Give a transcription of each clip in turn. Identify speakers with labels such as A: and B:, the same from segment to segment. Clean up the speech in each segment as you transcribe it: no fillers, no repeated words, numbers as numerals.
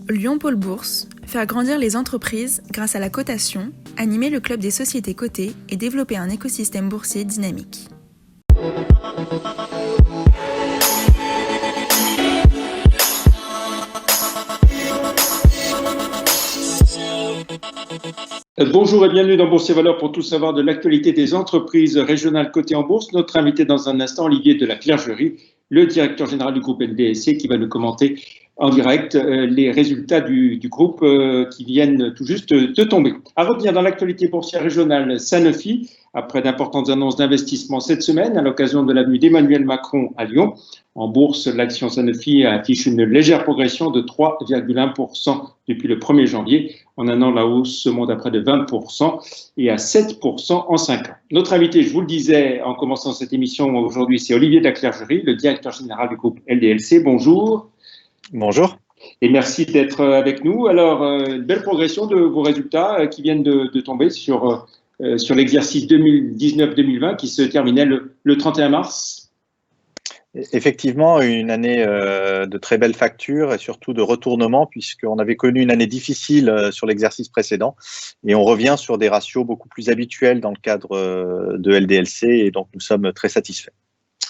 A: Lyon Pôle Bourse, faire grandir les entreprises grâce à la cotation, animer le club des sociétés cotées et développer un écosystème boursier dynamique.
B: Bonjour et bienvenue dans Bourse et Valeurs pour tout savoir de l'actualité des entreprises régionales cotées en bourse. Notre invité dans un instant, Olivier de la Clergerie, le directeur général du groupe LDLC, qui va nous commenter en direct les résultats du groupe qui viennent tout juste de tomber. À retenir dans l'actualité boursière régionale, Sanofi, après d'importantes annonces d'investissement cette semaine à l'occasion de la venue d'Emmanuel Macron à Lyon. En bourse, l'action Sanofi affiche une légère progression de 3,1% depuis le 1er janvier. En un an, la hausse se monte à près de 20% et à 7% en 5 ans. Notre invité, je vous le disais en commençant cette émission aujourd'hui, c'est Olivier de la Clergerie, le directeur général du groupe LDLC. Bonjour.
C: Bonjour.
B: Et merci d'être avec nous. Alors, une belle progression de vos résultats qui viennent de tomber sur l'exercice 2019-2020 qui se terminait le 31 mars.
C: Effectivement, une année de très belles factures et surtout de retournement puisqu'on avait connu une année difficile sur l'exercice précédent et on revient sur des ratios beaucoup plus habituels dans le cadre de LDLC et donc nous sommes très satisfaits.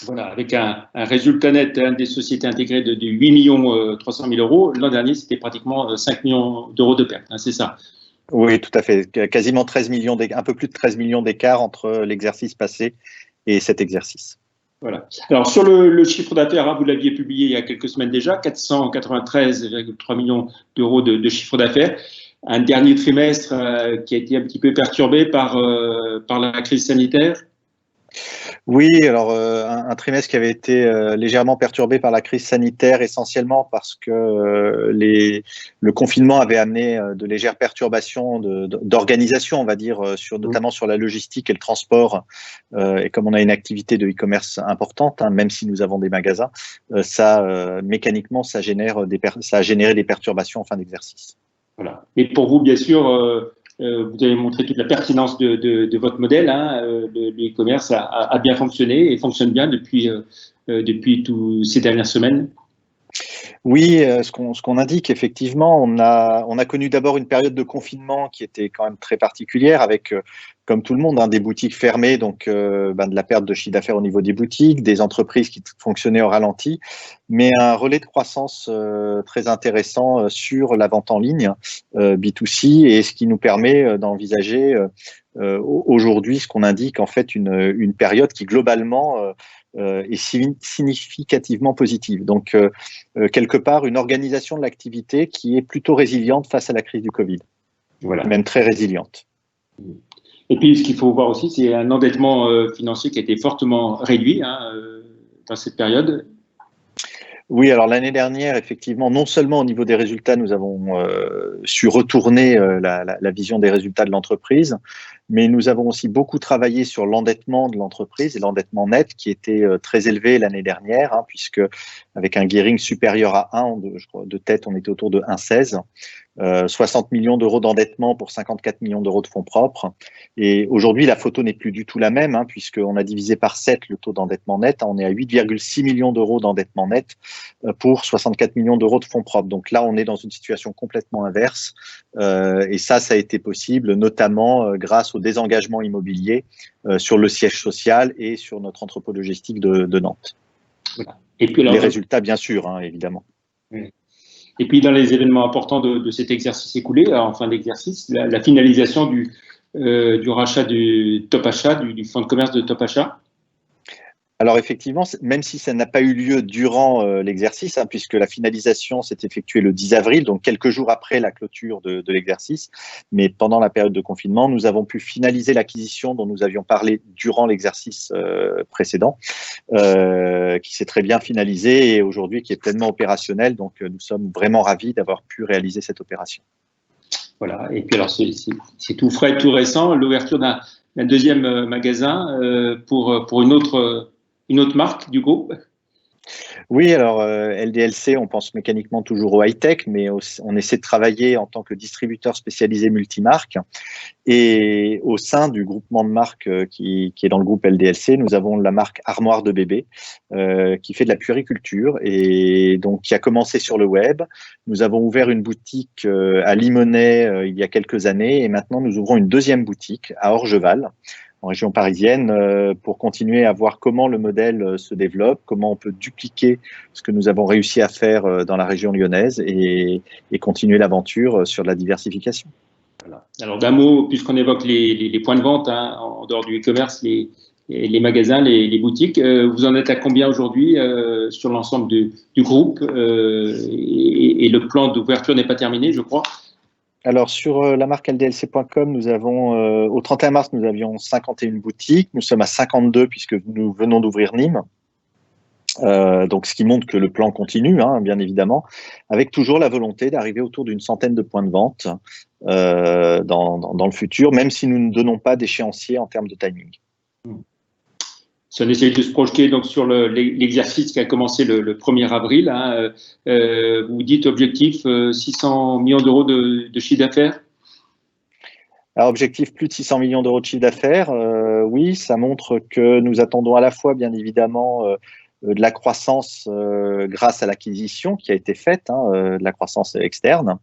B: Voilà, avec un résultat net des sociétés intégrées de 8 300 000 euros. L'an dernier, c'était pratiquement 5 millions d'euros de pertes, c'est ça?
C: Oui, tout à fait. Quasiment 13 millions, un peu plus de 13 millions d'écart entre l'exercice passé et cet exercice.
B: Voilà. Alors, sur le chiffre d'affaires, vous l'aviez publié il y a quelques semaines déjà, 493,3 millions d'euros de chiffre d'affaires. Un dernier trimestre qui a été un petit peu perturbé par la crise sanitaire.
C: Oui, alors un trimestre qui avait été légèrement perturbé par la crise sanitaire, essentiellement parce que le confinement avait amené de légères perturbations d'organisation, on va dire, notamment sur la logistique et le transport. Et comme on a une activité de e-commerce importante, même si nous avons des magasins, mécaniquement, ça a généré des perturbations en fin d'exercice.
B: Voilà. Et pour vous, bien sûr, vous avez montré toute la pertinence de votre modèle. Le e-commerce a bien fonctionné et fonctionne bien depuis toutes ces dernières semaines.
C: Oui, ce qu'on indique, effectivement, on a connu d'abord une période de confinement qui était quand même très particulière avec, comme tout le monde, des boutiques fermées, donc de la perte de chiffre d'affaires au niveau des boutiques, des entreprises qui fonctionnaient au ralenti, mais un relais de croissance très intéressant sur la vente en ligne B2C et ce qui nous permet d'envisager aujourd'hui ce qu'on indique en fait une période qui globalement est significativement positive. Donc, quelque part, une organisation de l'activité qui est plutôt résiliente face à la crise du Covid. Voilà. Même très résiliente.
B: Et puis, ce qu'il faut voir aussi, c'est un endettement financier qui a été fortement réduit dans cette période.
C: Oui, alors l'année dernière, effectivement, non seulement au niveau des résultats, nous avons su retourner la vision des résultats de l'entreprise, mais nous avons aussi beaucoup travaillé sur l'endettement de l'entreprise et l'endettement net qui était très élevé l'année dernière, puisque avec un gearing supérieur à 1, je crois, de tête, on était autour de 1,16. 60 millions d'euros d'endettement pour 54 millions d'euros de fonds propres. Et aujourd'hui, la photo n'est plus du tout la même, puisqu'on a divisé par 7 le taux d'endettement net. On est à 8,6 millions d'euros d'endettement net pour 64 millions d'euros de fonds propres. Donc là, on est dans une situation complètement inverse. Et ça a été possible, notamment grâce au désengagement immobilier sur le siège social et sur notre entrepôt logistique de Nantes. Voilà. Et puis, alors, les résultats, bien sûr, évidemment.
B: Oui. Et puis, dans les événements importants de cet exercice écoulé, en fin d'exercice, la finalisation du rachat du Top Achat, du fonds de commerce de Top Achat.
C: Alors effectivement, même si ça n'a pas eu lieu durant l'exercice, puisque la finalisation s'est effectuée le 10 avril, donc quelques jours après la clôture de l'exercice, mais pendant la période de confinement, nous avons pu finaliser l'acquisition dont nous avions parlé durant l'exercice précédent, qui s'est très bien finalisée et aujourd'hui qui est pleinement opérationnel. Donc nous sommes vraiment ravis d'avoir pu réaliser cette opération.
B: Voilà, et puis alors c'est tout frais, tout récent, l'ouverture d'un deuxième magasin pour une autre marque du groupe.
C: Oui, alors LDLC, on pense mécaniquement toujours au high-tech, mais on essaie de travailler en tant que distributeur spécialisé multimarque. Et au sein du groupement de marques qui est dans le groupe LDLC, nous avons la marque Armoire de bébé qui fait de la puériculture et donc qui a commencé sur le web. Nous avons ouvert une boutique à Limonest il y a quelques années et maintenant nous ouvrons une deuxième boutique à Orgeval, en région parisienne, pour continuer à voir comment le modèle se développe, comment on peut dupliquer ce que nous avons réussi à faire dans la région lyonnaise et continuer l'aventure sur la diversification.
B: Voilà. Alors d'un mot, puisqu'on évoque les points de vente en dehors du e-commerce, les magasins, les boutiques, vous en êtes à combien aujourd'hui sur l'ensemble du groupe et le plan d'ouverture n'est pas terminé, je crois.
C: Alors, sur la marque ldlc.com, nous avons, au 31 mars, nous avions 51 boutiques. Nous sommes à 52 puisque nous venons d'ouvrir Nîmes. Donc, ce qui montre que le plan continue, bien évidemment, avec toujours la volonté d'arriver autour d'une centaine de points de vente dans le futur, même si nous ne donnons pas d'échéancier en termes de timing.
B: Si on essaye de se projeter donc sur l'exercice qui a commencé le 1er avril, vous dites objectif 600 millions d'euros de chiffre d'affaires.
C: Alors, objectif plus de 600 millions d'euros de chiffre d'affaires, oui, ça montre que nous attendons à la fois, bien évidemment, de la croissance grâce à l'acquisition qui a été faite, de la croissance externe,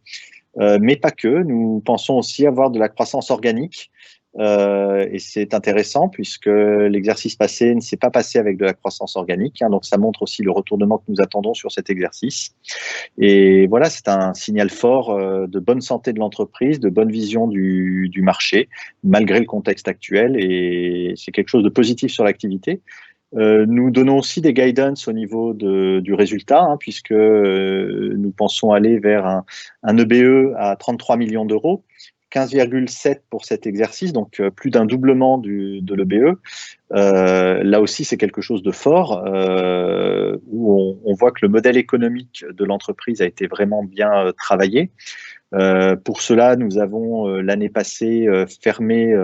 C: mais pas que. Nous pensons aussi avoir de la croissance organique. Et c'est intéressant puisque l'exercice passé ne s'est pas passé avec de la croissance organique, donc ça montre aussi le retournement que nous attendons sur cet exercice. Et voilà, c'est un signal fort de bonne santé de l'entreprise, de bonne vision du marché, malgré le contexte actuel, et c'est quelque chose de positif sur l'activité. Nous donnons aussi des guidance au niveau du résultat, puisque nous pensons aller vers un EBE à 33 millions d'euros, 15,7 pour cet exercice, donc plus d'un doublement de l'EBE. Là aussi, c'est quelque chose de fort, où on voit que le modèle économique de l'entreprise a été vraiment bien travaillé. Pour cela, nous avons l'année passée fermé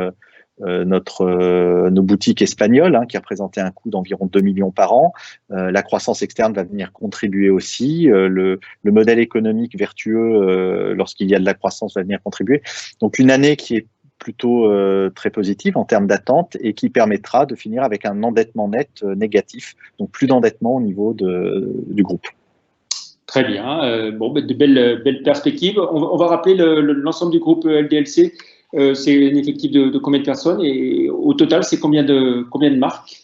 C: nos boutiques espagnoles, qui représentait un coût d'environ 2 millions par an. La croissance externe va venir contribuer aussi. Le modèle économique vertueux, lorsqu'il y a de la croissance, va venir contribuer. Donc une année qui est plutôt très positive en termes d'attente et qui permettra de finir avec un endettement net négatif, donc plus d'endettement au niveau du groupe.
B: Très bien. De belles perspectives. On va rappeler l'ensemble du groupe LDLC. C'est un effectif de combien de personnes et au total, c'est combien de marques?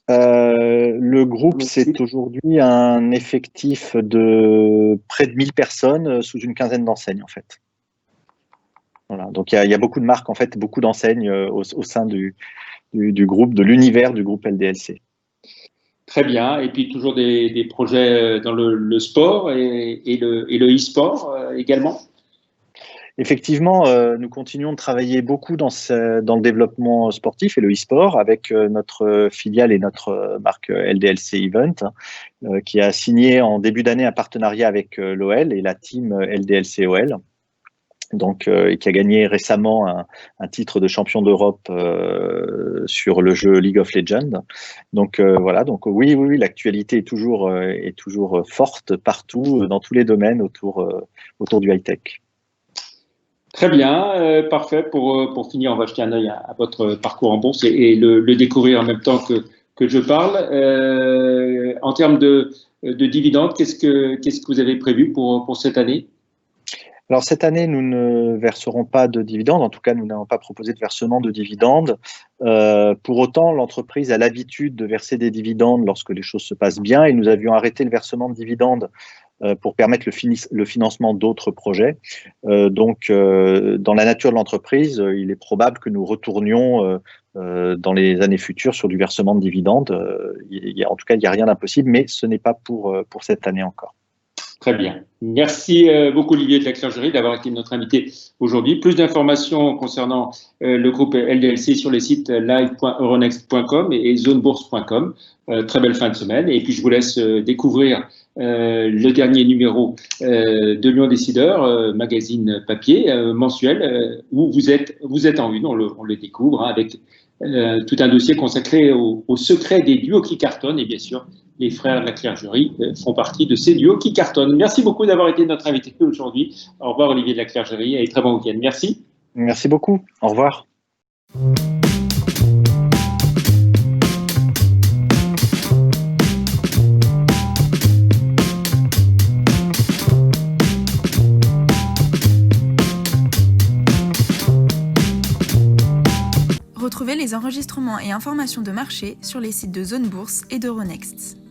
C: Le groupe, c'est aujourd'hui un effectif de près de 1000 personnes sous une quinzaine d'enseignes, en fait. Voilà. Donc, il y a beaucoup de marques, en fait, beaucoup d'enseignes au sein du groupe, de l'univers du groupe LDLC.
B: Très bien. Et puis, toujours des projets dans le sport et le e-sport également?
C: Effectivement, nous continuons de travailler beaucoup dans le développement sportif et le e-sport avec notre filiale et notre marque LDLC Event, qui a signé en début d'année un partenariat avec l'OL et la team LDLC OL. Donc, et qui a gagné récemment un titre de champion d'Europe sur le jeu League of Legends. Donc voilà, donc oui, l'actualité est toujours forte partout, dans tous les domaines autour du high-tech.
B: Très bien, parfait. Pour finir, on va jeter un œil à votre parcours en bourse et le découvrir en même temps que je parle. En termes de dividendes, qu'est-ce que vous avez prévu pour cette année?
C: Alors cette année, nous ne verserons pas de dividendes. En tout cas, nous n'avons pas proposé de versement de dividendes. Pour autant, l'entreprise a l'habitude de verser des dividendes lorsque les choses se passent bien et nous avions arrêté le versement de dividendes pour permettre le financement d'autres projets. Donc, dans la nature de l'entreprise, il est probable que nous retournions dans les années futures sur du versement de dividendes. En tout cas, il n'y a rien d'impossible, mais ce n'est pas pour cette année encore.
B: Très bien. Merci beaucoup Olivier de la Clergerie d'avoir été notre invité aujourd'hui. Plus d'informations concernant le groupe LDLC sur les sites live.euronext.com et zonebourse.com. Très belle fin de semaine. Et puis je vous laisse découvrir le dernier numéro de Lyon Décideur, magazine papier mensuel, où vous êtes en une, on le découvre, avec tout un dossier consacré au secret des duos qui cartonnent et bien sûr les frères de la Clergerie font partie de ces duos qui cartonnent. Merci beaucoup d'avoir été notre invité aujourd'hui. Au revoir Olivier de la Clergerie et très bon week-end. Merci.
C: Merci beaucoup. Au revoir.
A: Retrouvez les enregistrements et informations de marché sur les sites de Zone Bourse et d'Euronext.